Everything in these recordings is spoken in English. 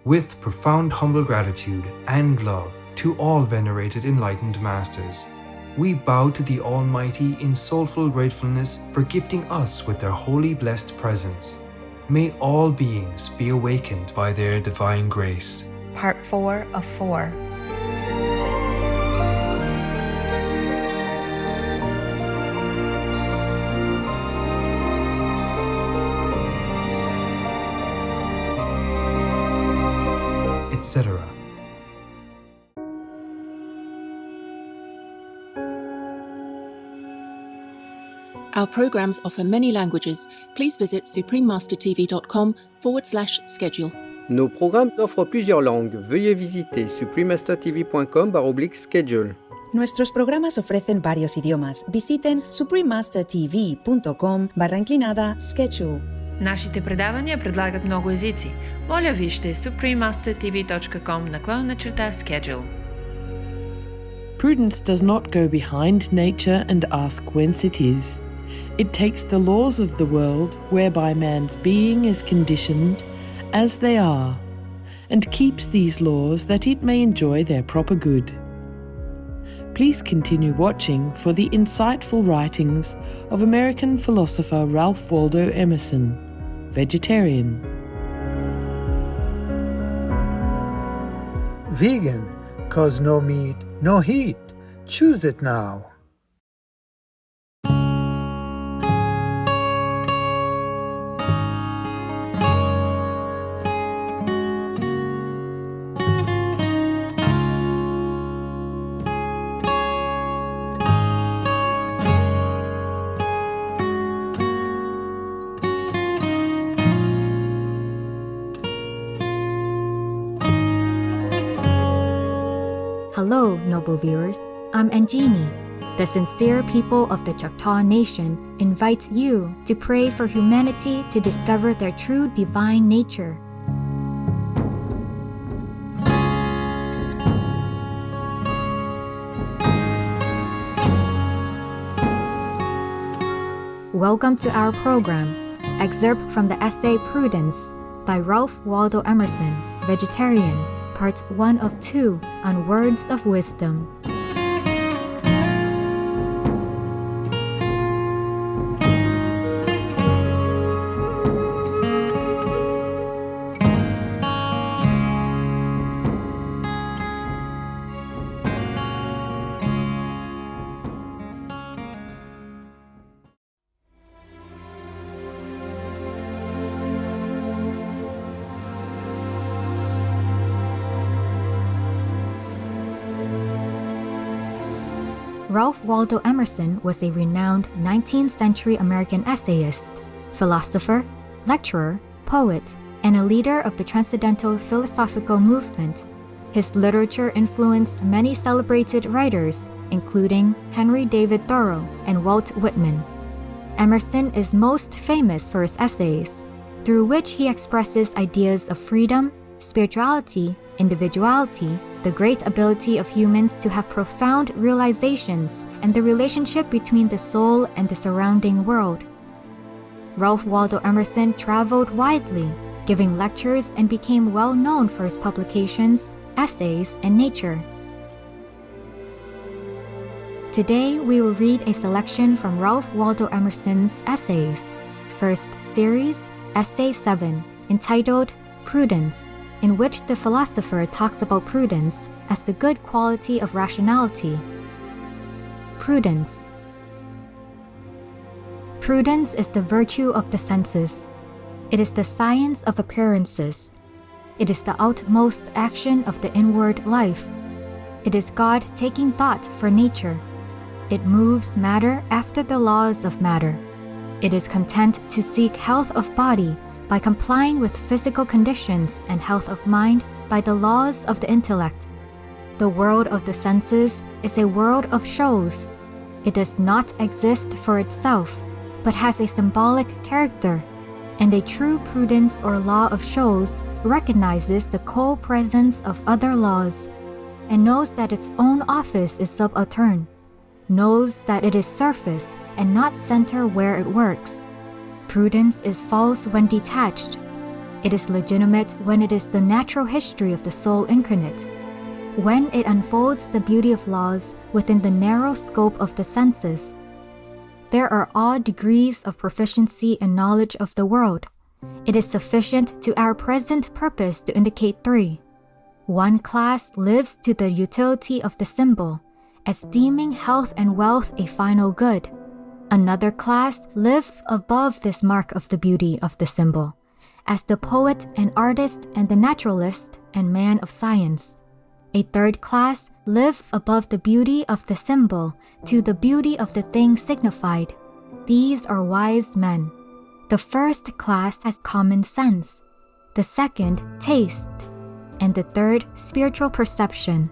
With profound humble gratitude and love to all venerated enlightened masters, we bow to the Almighty in soulful gratefulness for gifting us with their holy blessed presence. May all beings be awakened by their divine grace. Part 4 of 4. Etc. Our programs offer many languages. Please visit suprememastertv.com/schedule. Nos programmes offrent plusieurs langues. Veuillez visiter suprememastertv.com/schedule. Nuestros programas ofrecen varios idiomas. Visiten suprememastertv.com/schedule. Нашите предавания предлагат много езици. Моля вижте suprememastertv.com/schedule. Prudence does not go behind nature and ask whence it is. It takes the laws of the world, whereby man's being is conditioned, as they are, and keeps these laws that it may enjoy their proper good. Please continue watching for the insightful writings of American philosopher Ralph Waldo Emerson, vegetarian. Vegan, 'cause no meat, no heat. Choose it now. Hello, noble viewers. I'm Anjini. The sincere people of the Choctaw Nation invites you to pray for humanity to discover their true divine nature. Welcome to our program, excerpt from the essay Prudence by Ralph Waldo Emerson, vegetarian, part 1 of 2 on words of wisdom. Ralph Waldo Emerson was a renowned 19th century American essayist, philosopher, lecturer, poet, and a leader of the Transcendental Philosophical Movement. His literature influenced many celebrated writers, including Henry David Thoreau and Walt Whitman. Emerson is most famous for his essays, through which he expresses ideas of freedom, spirituality, individuality, the great ability of humans to have profound realizations, and the relationship between the soul and the surrounding world. Ralph Waldo Emerson traveled widely, giving lectures, and became well known for his publications, essays, and nature. Today, we will read a selection from Ralph Waldo Emerson's essays. First series, Essay 7, entitled Prudence, in which the philosopher talks about prudence as the good quality of rationality. Prudence. Prudence is the virtue of the senses. It is the science of appearances. It is the outmost action of the inward life. It is God taking thought for nature. It moves matter after the laws of matter. It is content to seek health of body by complying with physical conditions, and health of mind by the laws of the intellect. The world of the senses is a world of shows. It does not exist for itself, but has a symbolic character, and a true prudence or law of shows recognizes the co-presence of other laws, and knows that its own office is subaltern, knows that it is surface and not center where it works. Prudence is false when detached. It is legitimate when it is the natural history of the soul incarnate, when it unfolds the beauty of laws within the narrow scope of the senses. There are all degrees of proficiency and knowledge of the world. It is sufficient to our present purpose to indicate three. One class lives to the utility of the symbol, as deeming health and wealth a final good. Another class lives above this mark of the beauty of the symbol, as the poet and artist and the naturalist and man of science. A third class lives above the beauty of the symbol to the beauty of the thing signified. These are wise men. The first class has common sense, the second, taste, and the third, spiritual perception.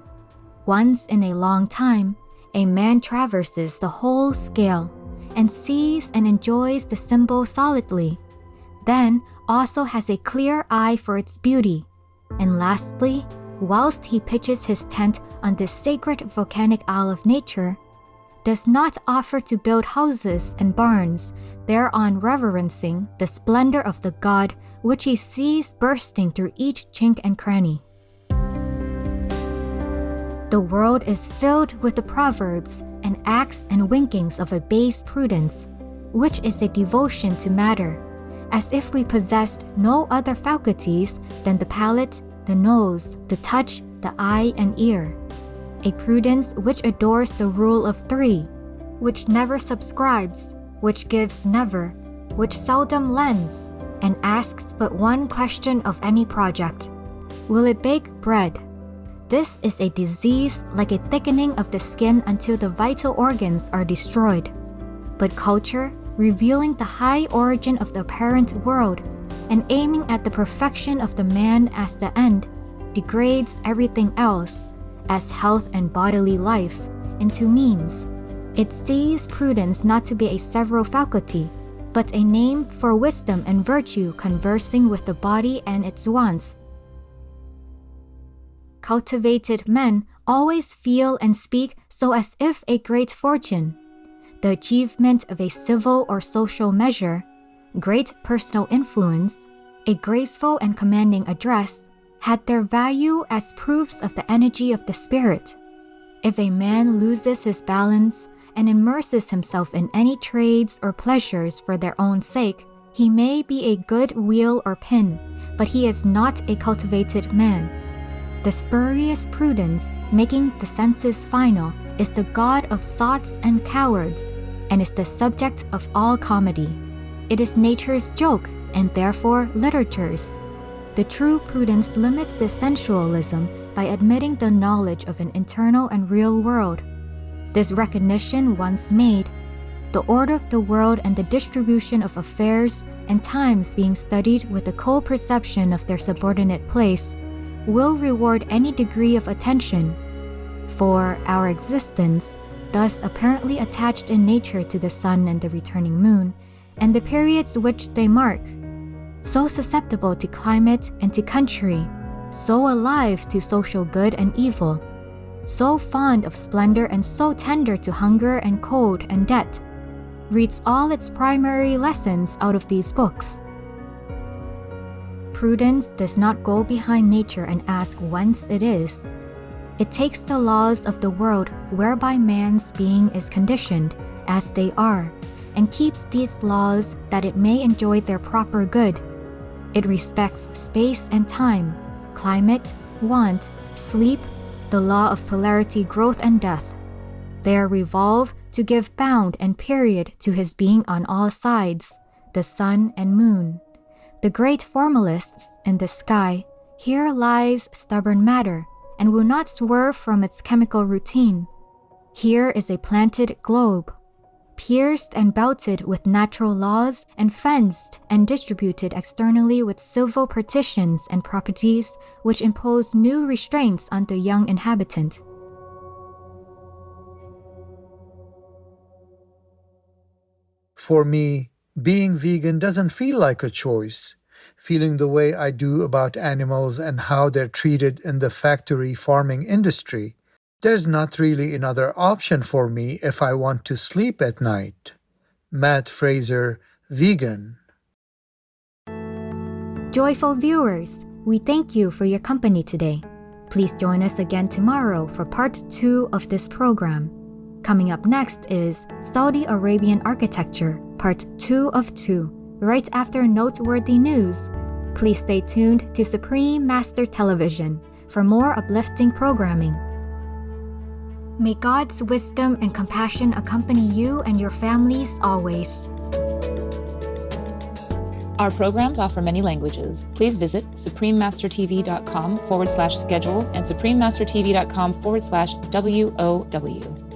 Once in a long time, a man traverses the whole scale and sees and enjoys the symbol solidly, then also has a clear eye for its beauty, and lastly, whilst he pitches his tent on this sacred volcanic isle of nature, does not offer to build houses and barns, thereon reverencing the splendor of the God which he sees bursting through each chink and cranny. The world is filled with the proverbs and acts and winkings of a base prudence, which is a devotion to matter, as if we possessed no other faculties than the palate, the nose, the touch, the eye, and ear. A prudence which adores the rule of three, which never subscribes, which gives never, which seldom lends, and asks but one question of any project: will it bake bread? This is a disease like a thickening of the skin until the vital organs are destroyed. But culture, revealing the high origin of the apparent world and aiming at the perfection of the man as the end, degrades everything else, as health and bodily life, into means. It sees prudence not to be a several faculty, but a name for wisdom and virtue conversing with the body and its wants. Cultivated men always feel and speak so as if a great fortune, the achievement of a civil or social measure, great personal influence, a graceful and commanding address, had their value as proofs of the energy of the spirit. If a man loses his balance and immerses himself in any trades or pleasures for their own sake, he may be a good wheel or pin, but he is not a cultivated man. The spurious prudence, making the senses final, is the god of sots and cowards, and is the subject of all comedy. It is nature's joke, and therefore literature's. The true prudence limits this sensualism by admitting the knowledge of an internal and real world. This recognition once made, the order of the world and the distribution of affairs and times being studied with the cold perception of their subordinate place, will reward any degree of attention. For our existence, thus apparently attached in nature to the sun and the returning moon, and the periods which they mark, so susceptible to climate and to country, so alive to social good and evil, so fond of splendor and so tender to hunger and cold and debt, reads all its primary lessons out of these books. Prudence does not go behind nature and ask whence it is. It takes the laws of the world whereby man's being is conditioned, as they are, and keeps these laws that it may enjoy their proper good. It respects space and time, climate, want, sleep, the law of polarity, growth and death. They are revolved to give bound and period to his being on all sides, the sun and moon. The great formalists in the sky, here lies stubborn matter, and will not swerve from its chemical routine. Here is a planted globe, pierced and belted with natural laws and fenced and distributed externally with civil partitions and properties which impose new restraints on the young inhabitant. For me, being vegan doesn't feel like a choice. Feeling the way I do about animals and how they're treated in the factory farming industry, there's not really another option for me if I want to sleep at night. Matt Fraser, vegan. Joyful viewers, we thank you for your company today. Please join us again tomorrow for part 2 of this program. Coming up next is Saudi Arabian Architecture, part 2 of 2, right after noteworthy news. Please stay tuned to Supreme Master Television for more uplifting programming. May God's wisdom and compassion accompany you and your families always. Our programs offer many languages. Please visit suprememastertv.com/schedule and suprememastertv.com/WOW.